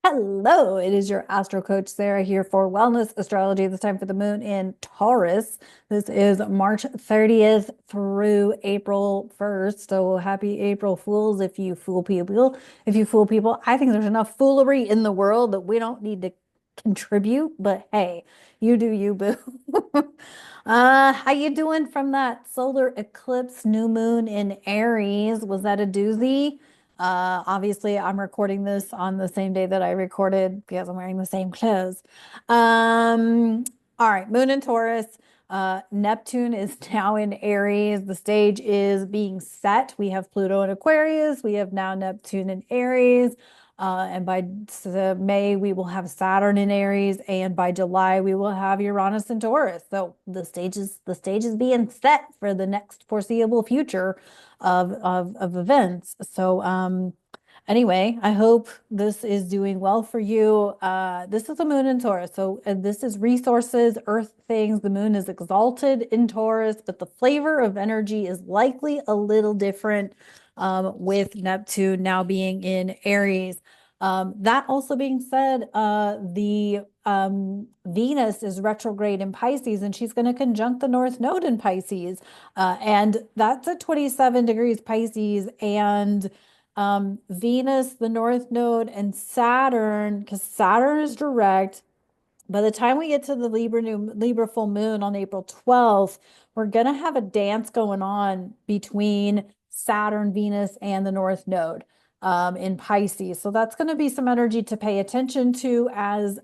Hello, it is your Astro Coach Sarah here for Wellness Astrology. This time for the moon in Taurus. This is March 30th through April 1st. So happy April Fools if you fool people. If you fool people, I think there's enough foolery in the world that we don't need to contribute, but hey, you do you, boo. How you doing from that solar eclipse new moon in Aries? Was that a doozy? Obviously, I'm recording this on the same day that I recorded because I'm wearing the same clothes. Um, all right, Moon in Taurus. Neptune is now in Aries. The stage is being set. We have Pluto in Aquarius. We have now Neptune in Aries. And by May, we will have Saturn in Aries, and by July, we will have Uranus in Taurus. So the stage is being set for the next foreseeable future of events. So anyway, I hope this is doing well for you. This is the moon in Taurus. So this is resources, earth things. The moon is exalted in Taurus, but the flavor of energy is likely a little different with Neptune now being in Aries. That also being said, the Venus is retrograde in Pisces, and she's going to conjunct the North Node in Pisces. And that's at 27 degrees Pisces. And Venus, the North Node, and Saturn, because Saturn is direct. By the time we get to the Libra full moon on April 12th, we're going to have a dance going on between Saturn, Venus, and the North Node in Pisces. So that's going to be some energy to pay attention to as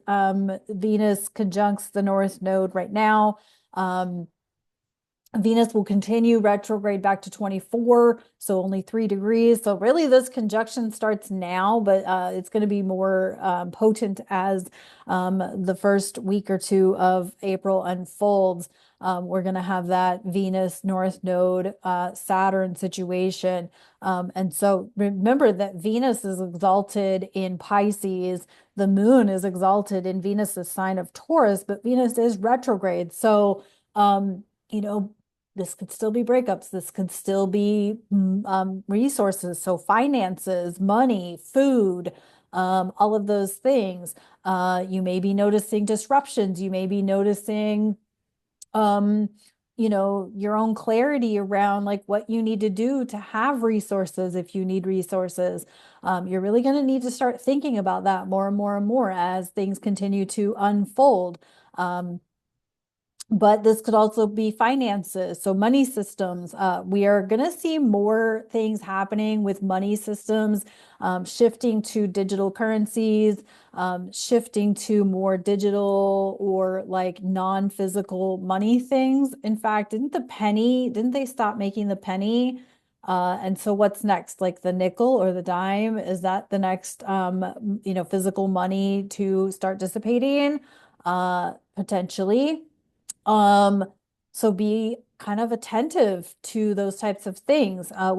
Venus conjuncts the North Node right now. Venus will continue retrograde back to 24, so only 3 degrees. So really this conjunction starts now, but it's going to be more potent as the first week or two of April unfolds. We're going to have that Venus North Node Saturn situation. And so remember that Venus is exalted in Pisces. The moon is exalted in Venus's sign of Taurus, but Venus is retrograde. So, you know, this could still be breakups. This could still be resources. So finances, money, food, all of those things. You may be noticing disruptions. You may be noticing, um, your own clarity around like what you need to do to have resources if you need resources. You're really going to need to start thinking about that more and more and more as things continue to unfold. But this could also be finances, so money systems. We are going to see more things happening with money systems, shifting to digital currencies, shifting to more digital or like non-physical money things. In fact, didn't they stop making the penny? And so what's next? Like the nickel or the dime? Is that the next, physical money to start dissipating? Potentially. Um, so be kind of attentive to those types of things. I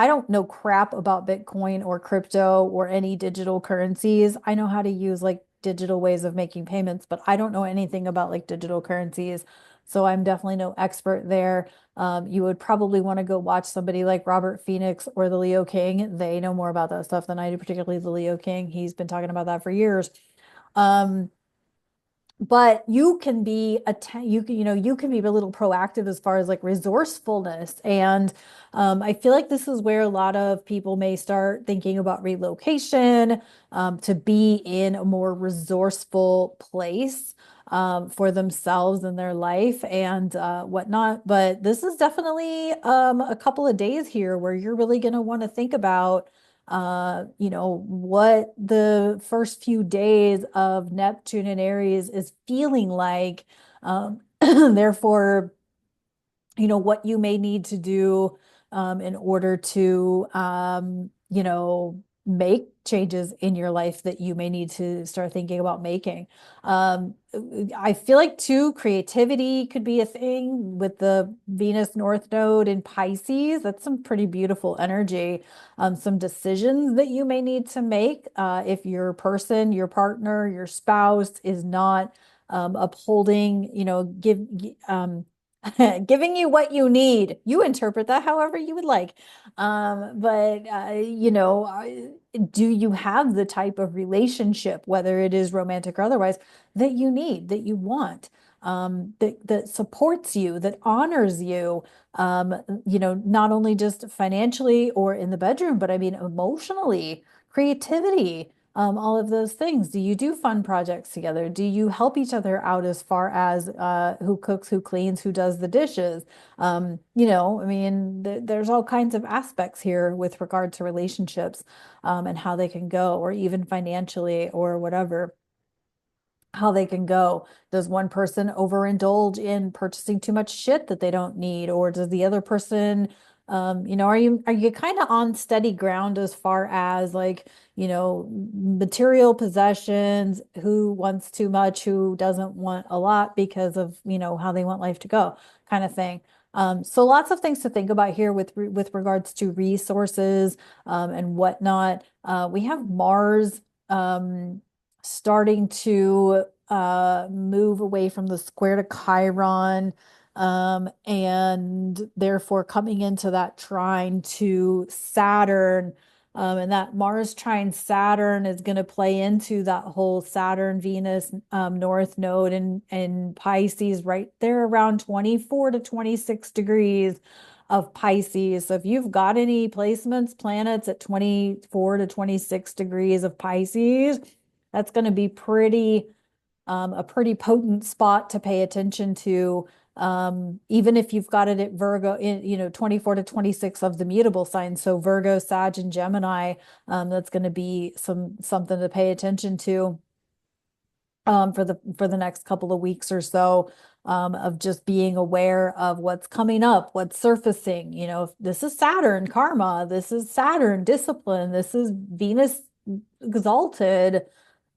don't know crap about Bitcoin or crypto or any digital currencies. I know how to use like digital ways of making payments, but I don't know anything about like digital currencies. So I'm definitely no expert there. You would probably want to go watch somebody like Robert Phoenix or the Leo King. They know more about that stuff than I do, particularly the Leo King. He's been talking about that for years. Um, but you can be you can be a little proactive as far as like resourcefulness. And I feel like this is where a lot of people may start thinking about relocation, to be in a more resourceful place for themselves and their life and whatnot. But this is definitely a couple of days here where you're really going to want to think about what the first few days of Neptune and Aries is feeling like. Therefore, what you may need to do in order to, make changes in your life that you may need to start thinking about making. Um, I feel like too, creativity could be a thing with the Venus North Node in Pisces. That's some pretty beautiful energy. Some decisions that you may need to make if your person, your partner, your spouse is not upholding, giving you what you need. You interpret that however you would like. But do you have the type of relationship, whether it is romantic or otherwise, that you need, that you want, that supports you, that honors you, not only just financially or in the bedroom, but I mean emotionally, creativity, all of those things. Do you do fun projects together? Do you help each other out as far as who cooks, who cleans, who does the dishes? I mean, there's all kinds of aspects here with regard to relationships, and how they can go, or even financially or whatever, how they can go. Does one person overindulge in purchasing too much shit that they don't need, or does the other person, are you kind of on steady ground as far as like, material possessions, who wants too much, who doesn't want a lot because of, how they want life to go, kind of thing. So lots of things to think about here with regards to resources, and whatnot. We have Mars, starting to move away from the square to Chiron, and therefore coming into that trine to Saturn. And that Mars trine Saturn is going to play into that whole Saturn Venus North Node in Pisces, right there around 24 to 26 degrees of Pisces. So if you've got any placements, planets at 24 to 26 degrees of Pisces, that's going to be a pretty potent spot to pay attention to. Even if you've got it at Virgo in, 24 to 26 of the mutable signs. So Virgo, Sag, and Gemini, that's going to be something to pay attention to, for the next couple of weeks or so, of just being aware of what's coming up, what's surfacing. This is Saturn karma, this is Saturn discipline, this is Venus exalted,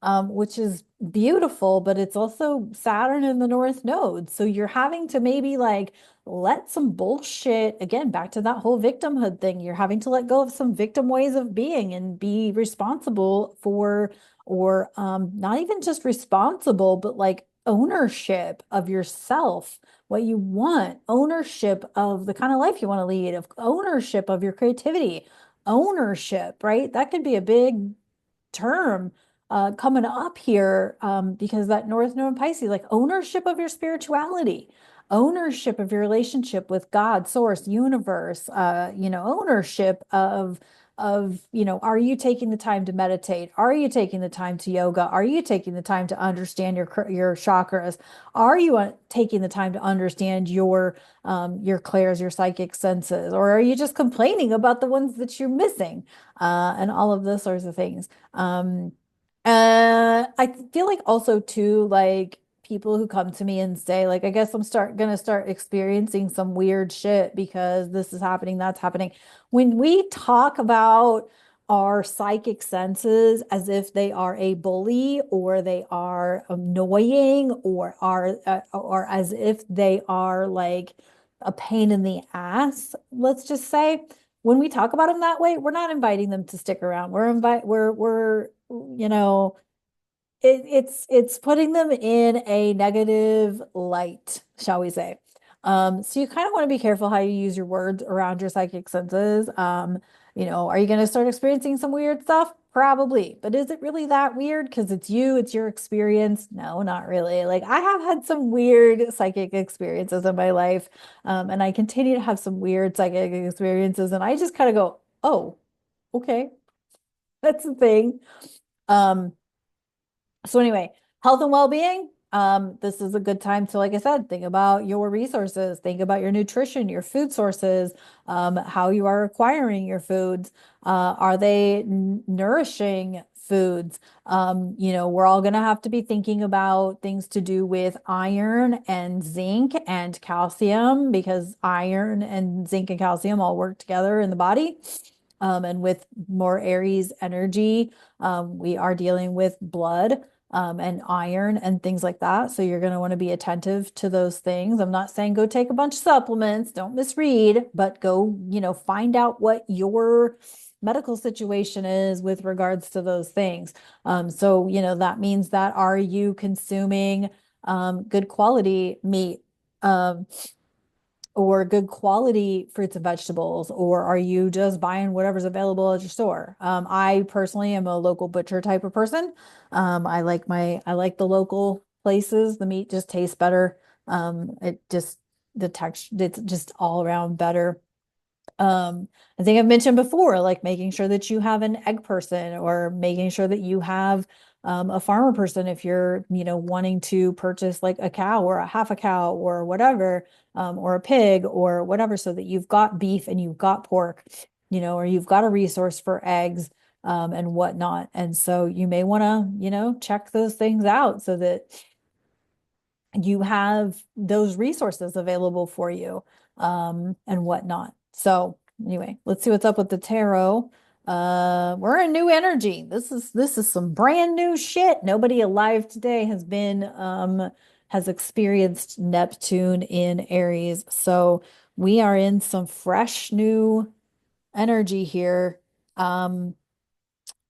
which is beautiful, but it's also Saturn in the North Node. So you're having to maybe like let some bullshit, again, back to that whole victimhood thing. You're having to let go of some victim ways of being and be responsible for, or not even just responsible, but like ownership of yourself, what you want, ownership of the kind of life you want to lead, of ownership of your creativity, ownership, right? That could be a big term coming up here, because that North Node in Pisces, like ownership of your spirituality, ownership of your relationship with God, source, universe, ownership are you taking the time to meditate? Are you taking the time to yoga? Are you taking the time to understand your chakras? Are you taking the time to understand your clairs, your psychic senses? Or are you just complaining about the ones that you're missing? And all of those sorts of things. I feel like also too, like people who come to me and say, like, I guess I'm gonna start experiencing some weird shit because this is happening, that's happening. When we talk about our psychic senses as if they are a bully, or they are annoying, or as if they are like a pain in the ass, let's just say, when we talk about them that way, we're not inviting them to stick around. We're it's putting them in a negative light, shall we say. So you kind of want to be careful how you use your words around your psychic senses. Are you going to start experiencing some weird stuff? Probably. But is it really that weird? Because it's you, it's your experience. No, not really. Like I have had some weird psychic experiences in my life, and I continue to have some weird psychic experiences, and I just kind of go, oh, okay, that's the thing. Um, so anyway, health and well-being. This is a good time to, like I said, think about your resources, think about your nutrition, your food sources, how you are acquiring your foods. Are they nourishing foods? We're all going to have to be thinking about things to do with iron and zinc and calcium, because iron and zinc and calcium all work together in the body. And with more Aries energy, we are dealing with blood, and iron and things like that. So you're going to want to be attentive to those things. I'm not saying go take a bunch of supplements, don't misread, but go, find out what your medical situation is with regards to those things. So, that means that, are you consuming good quality meat? Um, or good quality fruits and vegetables, or are you just buying whatever's available at your store? I personally am a local butcher type of person. I like the local places. The meat just tastes better. It just the texture, it's just all around better. I think I've mentioned before, like making sure that you have an egg person or making sure that you have a farmer person if you're, wanting to purchase like a cow or a half a cow or whatever, or a pig or whatever, so that you've got beef and you've got pork, or you've got a resource for eggs, and whatnot. And so you may want to, check those things out so that you have those resources available for you, and whatnot. So anyway, let's see what's up with the tarot. We're in new energy. This is some brand new shit. Nobody alive today has experienced Neptune in Aries. So we are in some fresh new energy here. Um,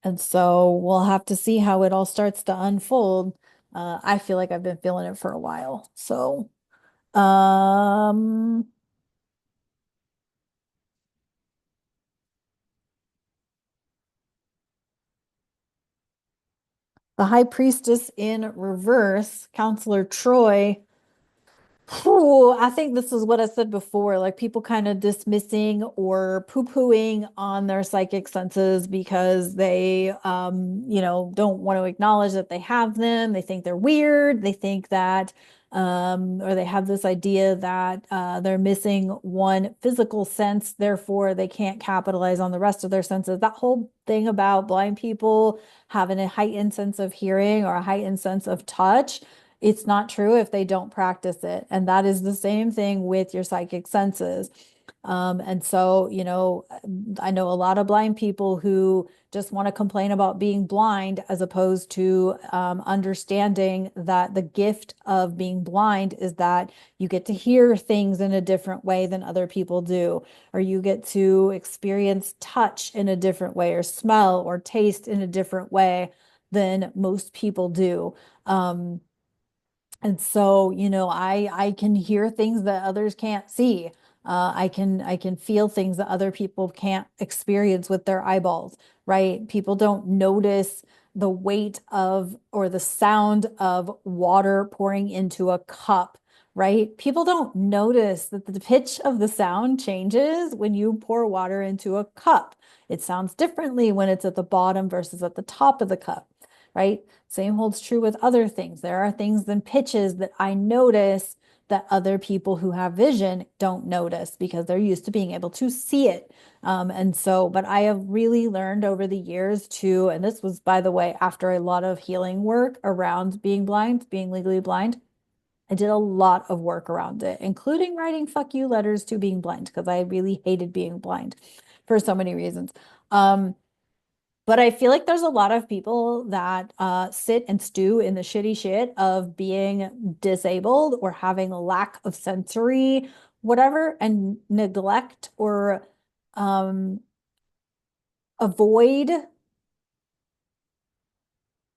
and so we'll have to see how it all starts to unfold. I feel like I've been feeling it for a while. So, um, the High Priestess in reverse, Counselor Troy. Whew, I think this is what I said before, like people kind of dismissing or poo-pooing on their psychic senses because they, don't want to acknowledge that they have them. They think they're weird. They think that, or they have this idea that they're missing one physical sense, therefore they can't capitalize on the rest of their senses. That whole thing about blind people having a heightened sense of hearing or a heightened sense of touch, it's not true if they don't practice it. And that is the same thing with your psychic senses. And so, I know a lot of blind people who just want to complain about being blind as opposed to understanding that the gift of being blind is that you get to hear things in a different way than other people do, or you get to experience touch in a different way, or smell or taste in a different way than most people do. And so, I can hear things that others can't see. I can feel things that other people can't experience with their eyeballs, right? People don't notice the weight of or the sound of water pouring into a cup, right? People don't notice that the pitch of the sound changes when you pour water into a cup. It sounds differently when it's at the bottom versus at the top of the cup, right? Same holds true with other things. There are things and pitches that I notice that other people who have vision don't notice because they're used to being able to see it. And so, but I have really learned over the years to, and this was, by the way, after a lot of healing work around being blind, being legally blind. I did a lot of work around it, including writing fuck you letters to being blind because I really hated being blind for so many reasons. But I feel like there's a lot of people that sit and stew in the shitty shit of being disabled or having a lack of sensory whatever, and neglect or um, avoid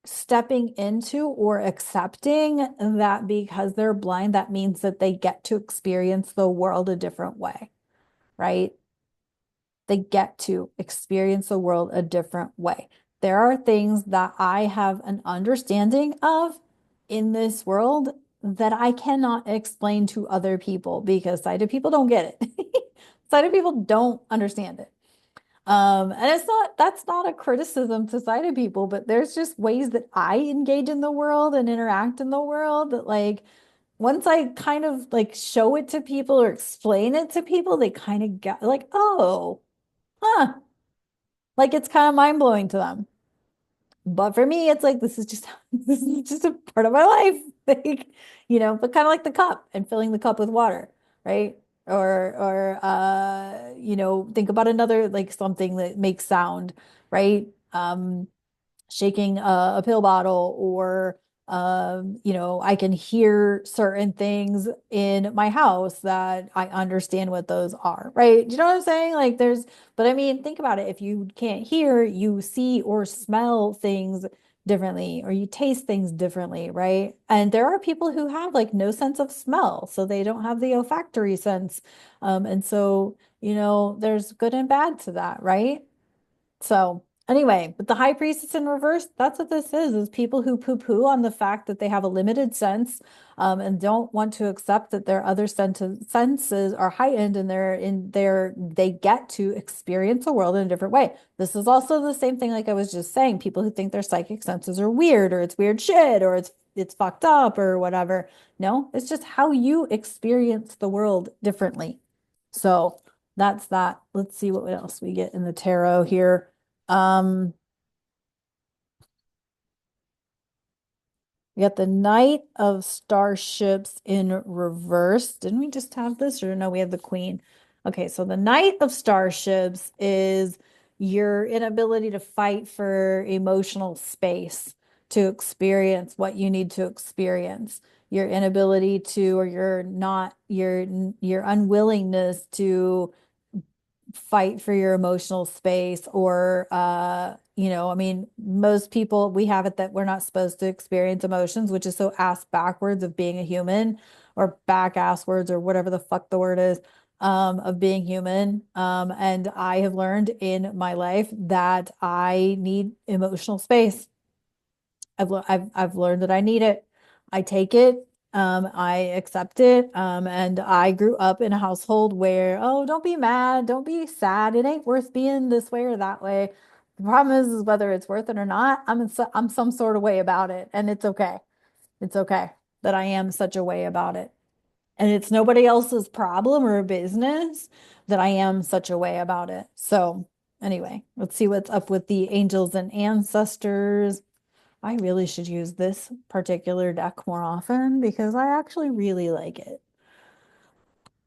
stepping into or accepting that because they're blind, that means that they get to experience the world a different way, right? They get to experience the world a different way. There are things that I have an understanding of in this world that I cannot explain to other people because sighted people don't get it. Sighted people don't understand it. And that's not a criticism to sighted people, but there's just ways that I engage in the world and interact in the world that, like, once I kind of like show it to people or explain it to people, they kind of get like, oh, huh. Like it's kind of mind blowing to them. But for me, it's like this is just this is just a part of my life. Like, but kind of like the cup and filling the cup with water, right? Or think about another like something that makes sound, right? Shaking a pill bottle or I can hear certain things in my house that I understand what those are, right? Do you know what I'm saying? Like but I mean, think about it. If you can't hear, you see or smell things differently, or you taste things differently, right? And there are people who have like no sense of smell, so they don't have the olfactory sense. And so, there's good and bad to that, right? So anyway, but the high priestess in reverse, that's what this is people who poo-poo on the fact that they have a limited sense, and don't want to accept that their other senses are heightened and they get to experience the world in a different way. This is also the same thing like I was just saying, people who think their psychic senses are weird or it's weird shit or it's fucked up or whatever. No, it's just how you experience the world differently. So that's that. Let's see what else we get in the tarot here. Um, we got the Knight of Starships in reverse. Didn't we just have this? Or no, we have the Queen. Okay, so the Knight of Starships is your inability to fight for emotional space, to experience what you need to experience. Your inability to, or your not, your unwillingness to fight for your emotional space or I mean most people we have it that we're not supposed to experience emotions, which is so ass backwards of being a human, or back asswards, or whatever the fuck the word is, of being human. And I have learned in my life that I need emotional space. I've learned that I need it. I take it. I accept it. And I grew up in a household where, oh, don't be mad, don't be sad. It ain't worth being this way or that way. The problem is whether it's worth it or not. I'm some sort of way about it, and it's okay. It's okay that I am such a way about it, and it's nobody else's problem or business that I am such a way about it. So anyway, let's see what's up with the angels and ancestors. I really should use this particular deck more often because I actually really like it.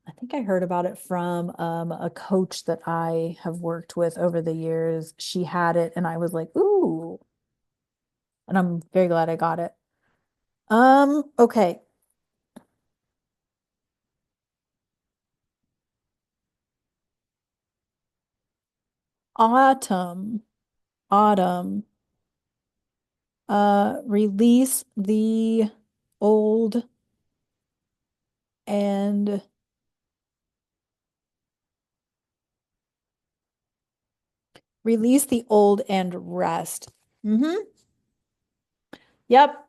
I think I heard about it from a coach that I have worked with over the years. She had it, and I was like, ooh, and I'm very glad I got it. Okay. Autumn, autumn, release the old and release the old and rest. Mm-hmm. Yep.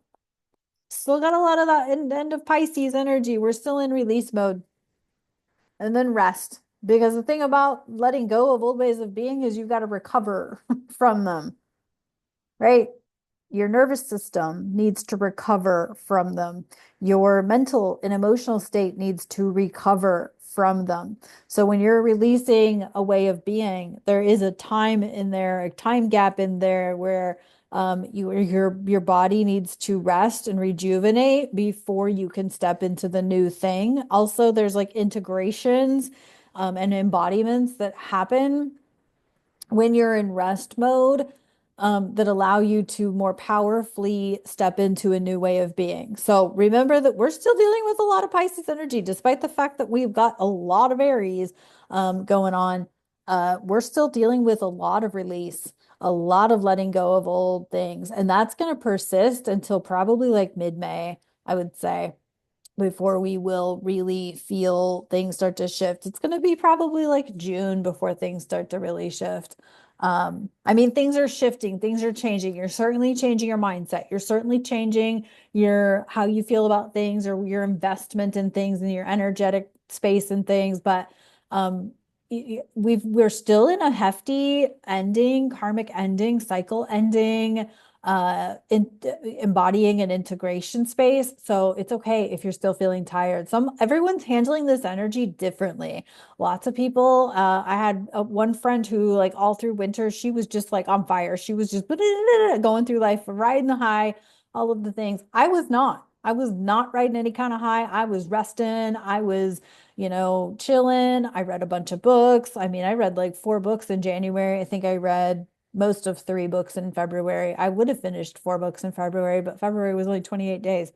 Still got a lot of that end of Pisces energy. We're still in release mode, and then rest. Because the thing about letting go of old ways of being is you've got to recover from them, right? Your nervous system needs to recover from them. Your mental and emotional state needs to recover from them. So when you're releasing a way of being, there is a time in there, a time gap in there where your body needs to rest and rejuvenate before you can step into the new thing. Also, there's like integrations and embodiments that happen when you're in rest mode, that allow you to more powerfully step into a new way of being. So remember that we're still dealing with a lot of Pisces energy, despite the fact that we've got a lot of Aries going on. We're still dealing with a lot of release, a lot of letting go of old things, and that's going to persist until probably like mid-May, I would say, before we will really feel things start to shift. It's going to be probably like June before things start to really shift. I mean, things are shifting, things are changing. You're certainly changing your mindset. You're certainly changing your how you feel about things or your investment in things and your energetic space and things. But we're still in a hefty ending, karmic ending, cycle ending, embodying an integration space. So it's okay if you're still feeling tired. Everyone's handling this energy differently. Lots of people, I had one friend who like all through winter, she was just like on fire. She was just going through life, riding the high, all of the things. I was not riding any kind of high. I was resting. I was, chilling. I read a bunch of books. I mean, I read like 4 books in January. I think I read most of 3 books in February. I would have finished 4 books in February, but February was only 28 days.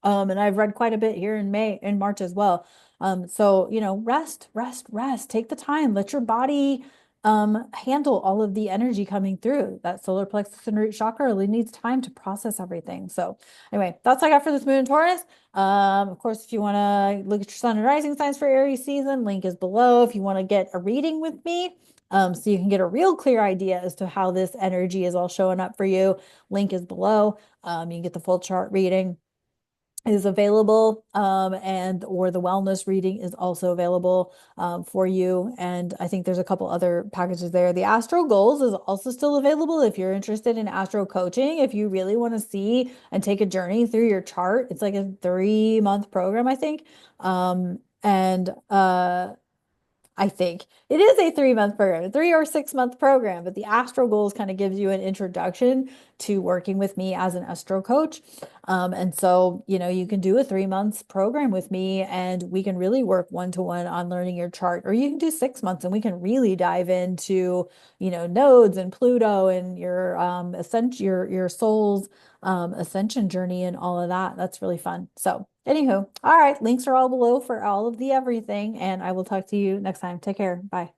And I've read quite a bit here in March as well. So, rest, rest, rest. Take the time. Let your body handle all of the energy coming through. That solar plexus and root chakra really needs time to process everything. So, anyway, that's all I got for this moon in Taurus. Of course, if you want to look at your sun and rising signs for Aries season, link is below. If you want to get a reading with me, so you can get a real clear idea as to how this energy is all showing up for you, link is below. You can get the full chart reading is available, and or the wellness reading is also available for you. And I think there's a couple other packages there. The Astro Goals is also still available if you're interested in astro coaching. If you really want to see and take a journey through your chart, it's like a 3-month program, I think. And I think it is a 3-month program, a 3 or 6 month program, but the Astro Goals kind of gives you an introduction to working with me as an astro coach. And so, you can do a 3 months program with me and we can really work one-to-one on learning your chart, or you can do 6 months and we can really dive into, nodes and Pluto and your your soul's ascension journey and all of that. That's really fun. So anywho, all right, links are all below for all of the everything, and I will talk to you next time. Take care. Bye.